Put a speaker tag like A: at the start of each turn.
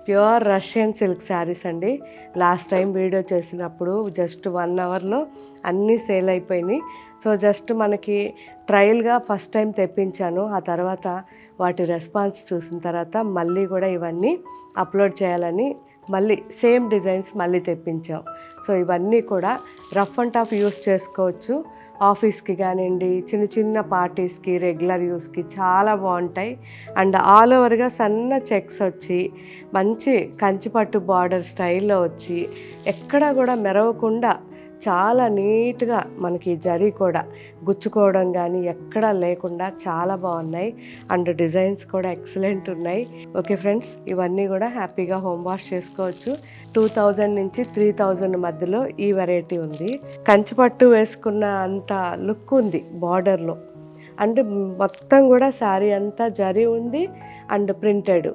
A: Pure Russian silk saris అండి. Last time video చేసినప్పుడు just 1 అవర్లో అన్నీ సేల్ అయిపోయినాయి. సో జస్ట్ మనకి ట్రయల్గా ఫస్ట్ టైం తెప్పించాను. ఆ తర్వాత వాటి రెస్పాన్స్ చూసిన తర్వాత మళ్ళీ కూడా ఇవన్నీ అప్లోడ్ చేయాలని మళ్ళీ సేమ్ డిజైన్స్ మళ్ళీ తెప్పించాం. సో ఇవన్నీ కూడా రఫ్ అండ్ టఫ్ యూస్ చేసుకోవచ్చు. ఆఫీస్కి కానివ్వండి, చిన్న చిన్న పార్టీస్కి, రెగ్యులర్ యూస్కి చాలా బాగుంటాయి. అండ్ ఆల్ ఓవర్గా సన్న చెక్స్ వచ్చి మంచి కంచిపట్టు బార్డర్ స్టైల్లో వచ్చి ఎక్కడా కూడా మెరవకుండా చాలా నీట్గా మనకి జరీ కూడా గుచ్చుకోవడం కానీ ఎక్కడా లేకుండా చాలా బాగున్నాయి. అండ్ డిజైన్స్ కూడా ఎక్సలెంట్ ఉన్నాయి. ఓకే ఫ్రెండ్స్, ఇవన్నీ కూడా హ్యాపీగా హోమ్ వాష్ చేసుకోవచ్చు. 2000 నుంచి 3000 మధ్యలో ఈ వెరైటీ ఉంది. కంచిపట్టు వేసుకున్న అంత లుక్ ఉంది బార్డర్లో. అండ్ మొత్తం కూడా శారీ అంతా జరీ ఉంది అండ్ ప్రింటెడ్.